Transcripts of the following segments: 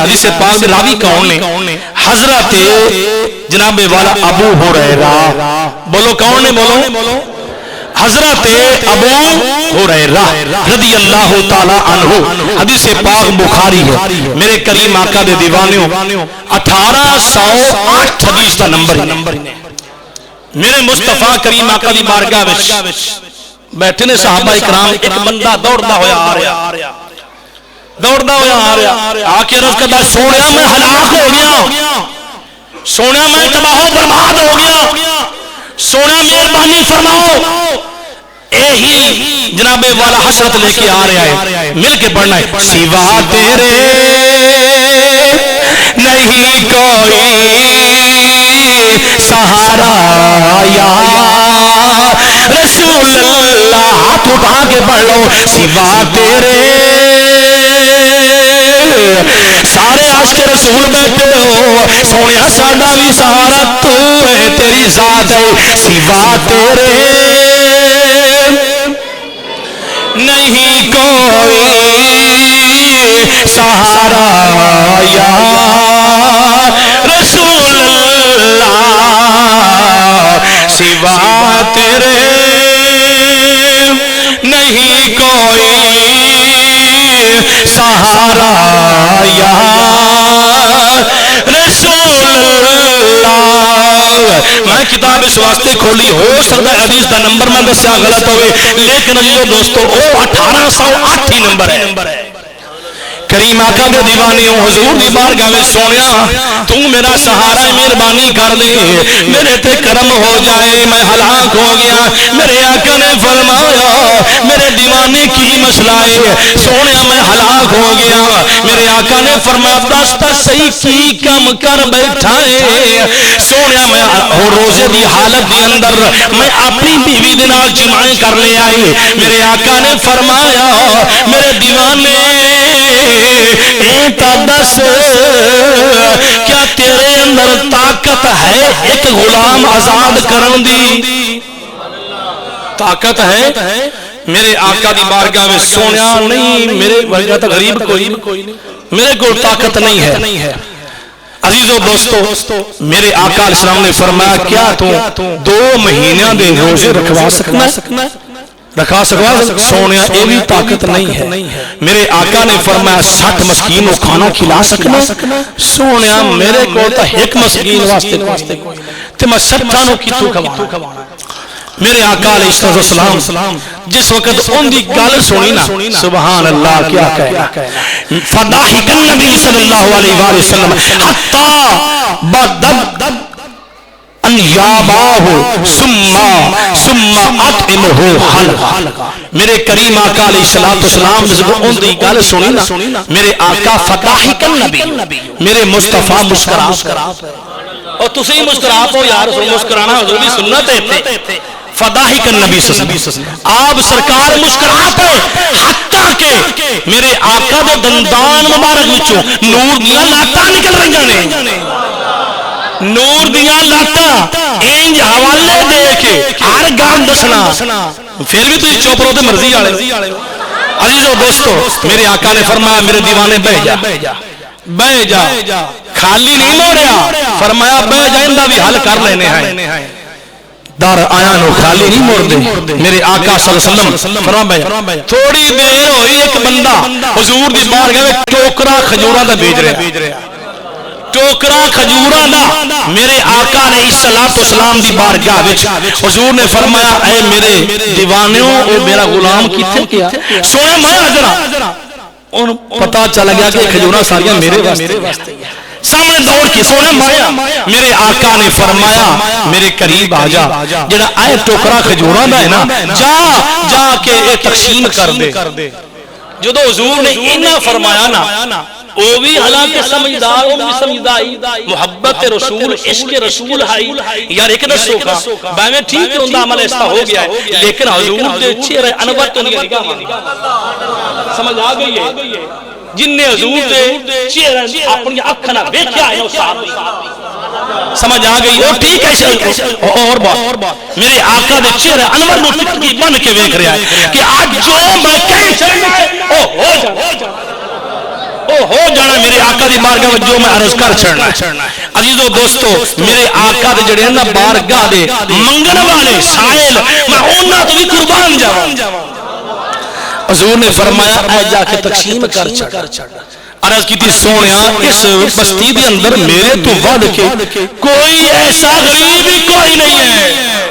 حدیث پاک میں راوی کون نے؟ حضرت جناب والا ابو ہریرہ. بولو کون نے؟ بولو حضرت ابو ہریرہ رضی اللہ تعالی عنہ. حدیث پاک بخاری ہے. میرے کریم آقا دے دیوانیوں 1808 حدیث دا نمبر ہے. میرے مصطفیٰ کریم آقا دی بارگاہ وچ بیٹھے نے صحابہ اکرام. ایک بندہ دوڑدا ہویا آ رہا آ کے عرض کردا سونیا میں ہلاک ہو گیا, سونیا میں تباہ و برباد ہو گیا, سونا مہربانی فرماؤ. یہی جناب والا حسرت لے کے آ رہا ہے. مل کے پڑھنا ہے. سوا تیرے نہیں کوئی سہارا یا رسول اللہ. ہاتھ اٹھا کے پڑھ لو. سوا تیرے سارے عاشق رسول بیٹھے ہو, سویا ساڈا بھی سہارا تو ہے, تیری ذات ہے. سوا تیرے نہیں کوئی سہارا یا رسول اللہ. سوا تیرے نہیں کوئی سہارا یا رسول اللہ. میں کتاب اس واسطے کھولی, ہو سکتا ہے حدیث دا نمبر میں دسیا غلط ہوئے, لیکن عزیزو دوستو وہ 1808 ہی نمبر ہے. کریم آقا دے دیوانیوں حضور دی بارگاہ میں سونیا تو میرا سہارا مہربانی کر دے, میرے تے کرم ہو جائے, میں ہلاک ہو گیا. میرے آقا نے فرمایا میرے دیوانے کی مسئلہ ہے, سونیا میں ہلاک ہو گیا. میرے آقا نے فرمایا دستا صحیح کی کم کر بیٹھا ہے. سونیا میں روزے دی حالت دی اندر میں اپنی بیوی دے نال جماع کر لے آئی. میرے آقا نے فرمایا میرے دیوانے ایک دس کیا تیرے اندر طاقت ہے ایک غلام آزاد کرن دی؟ طاقت ہے؟ میرے آقا دی بارگاہ میں سونیا نہیں, میرے ورگا تو غریب کوئی نہیں, میرے کو طاقت نہیں ہے. عزیزو دوستو میرے آقا علیہ السلام نے فرمایا کیا تو 2 مہینوں دے روزے رکھوا سکنا ہے؟ رکھا سکوا. سونیا یہ بھی طاقت نہیں ہے. میرے آقا نے فرمایا 60 مسکین کو کھانا کھلا سکنا. سونیا میرے کو تو ایک مسکین واسطے تے میں 60 نو کیتوں کھوانا. میرے آقا علیہ السلام جس وقت ان دی گل سنی نا, سبحان اللہ کیا کہے, فضاحک النبی صلی اللہ علیہ وسلم حتی بدد ان یاباہو ثم اطعمہو حلقا. میرے کریم آقا علیہ السلام جب ان دی گل سنی نا, میرے آقا فضاحک النبی, میرے مصطفیٰ مسکراپ. اور تسی مسکراپ ہو یار, مسکرانا حضور دی سنت ہے. فضاحک النبی صلی اللہ علیہ وسلم آپ سرکار مسکراپ ہے, حتیٰ کہ میرے آقا دے دندان مبارک وچوں نور دیاں لاٹاں نکل رہی نے. نور دیاں لاٹاں انج حوالے دے کے ہر گام دسنا, پھر بھی تھی چوپ رہو تے مرضی والے. عزیزو دوستو میرے آقا نے فرمایا میرے دیوانے بہ جا, خالی نہیں موڑیا, فرمایا بہ جا اندہ بھی حل کر لینے ہیں. دار آیا نو خالی نہیں موڑ دے. میرے آقا صلی اللہ علیہ وسلم فرمایا تھوڑی دیر ہوئی ایک بندہ حضور دی بارگاہ میں ٹوکرا کھجوراں دا بیچ رہا, ٹوکرا کھجوراں دا. میرے آقا علیہ السلام دی بارگاہ وچ حضور نے فرمایا اے میرے دیوانیوں او میرا غلام کیتھے گیا؟ سونے مایا ذرا ان پتہ چل گیا کہ کھجوراں ساریاں میرے واسطے. سامنے دوڑ کے سونے مایا. میرے آقا نے فرمایا میرے قریب آ جا, جڑا اے ٹوکرا کھجوراں دا ہے نا جا کے اے تقسیم کر دے. جدو حضور نے اینا فرمایا نا, وہ بھی حالانکہ سمجھدار, وہ بھی سمجھدائی, محبت رسول عشق رسول ہائی یار ایک دسو کا میں ٹھیک ہے اندہ عمل ایسا ہو گیا ہے, لیکن حضور دے چہرے انور تو نہیں گا. سمجھ آ گئی ہے جن نے حضور دے چہرے اپنی اکھنا دیکھا ہے, سمجھ آ گئی. وہ ٹھیک ہے. اور بات میرے آقا دے چہرے انور نو ٹکی بن کے دیکھ رہا ہے کہ آج جو میں کہیں چلنے او ہو جا ہو جانا میرے آقا دی بارگاہ وچ جو میں عرض کر چھڑنا عزیزو دوستو میرے آقا دے جڑے نا بارگاہ دے منگن والے سائل میں انہاں تو بھی قربان جاواں حضور نے فرمایا اے جا کے تقسیم کر چھڑ عرض کی تھی سونیا اس بستی دے اندر میرے تو ود کے کوئی ایسا غریب ہی کوئی نہیں ہے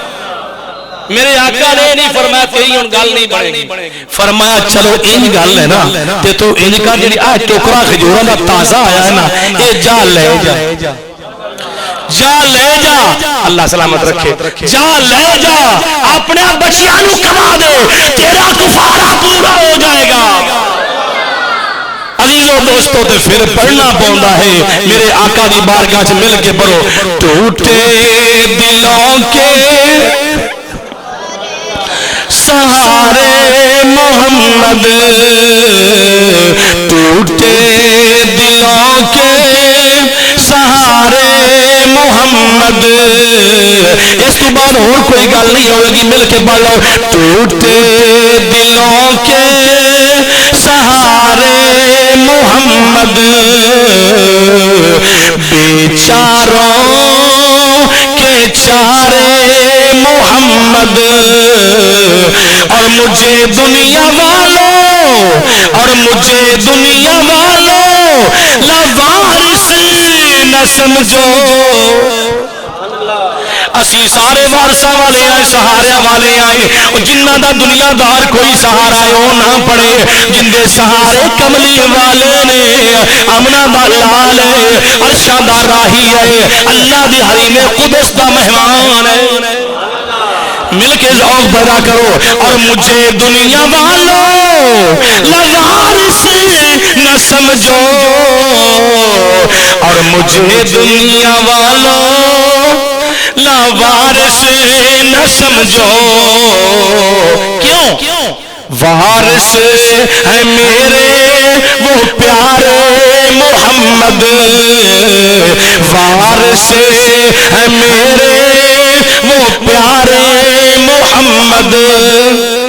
میرے آقا نے نہیں فرمایا تیری ان گل نہیں بنے گی فرمایا چلو ان گل ہے نا تے تو ان کا جڑی آ ٹوکرا کھجوراں دا تازہ آیا ہے نا اے جا لے جا جا لے جا اللہ سلامت رکھے جا لے جا اپنے بچیاں نو کما دے تیرا کفارہ پورا ہو جائے گا عزیزو دوستو تے پھر پڑھنا پوندا ہے میرے آقا دی بارگاہ چ مل کے پڑھو ٹوٹے دلوں کے سہارے محمد ٹوٹے دلوں کے سہارے محمد اس تو بعد اور کوئی گل نہیں ہوئے گی مل کے پڑھ لو ٹوٹے دلوں کے سہارے محمد بیچاروں کے چارے محمد اور مجھے دنیا والوں اور مجھے دنیا والوں لوارث نہ سمجھو اسی سارے وارثاں والے آئے سہارے والے آئے جنہ دا دنیا دار کوئی سہارا ہے وہ نہ پڑے جن دے سہارے کملی والے نے امنا دا لال ہے عرشاں دا راہی ہے اللہ دی حریم قدس دا مہمان ہے مل کے ذوق پیدا کرو اور مجھے دنیا والوں لوارث نہ سمجھو اور مجھے دنیا والوں لوارث نہ سمجھو کیوں وارث ہے میرے وہ پیارے محمد وارث ہے میرے وہ پیارے محمد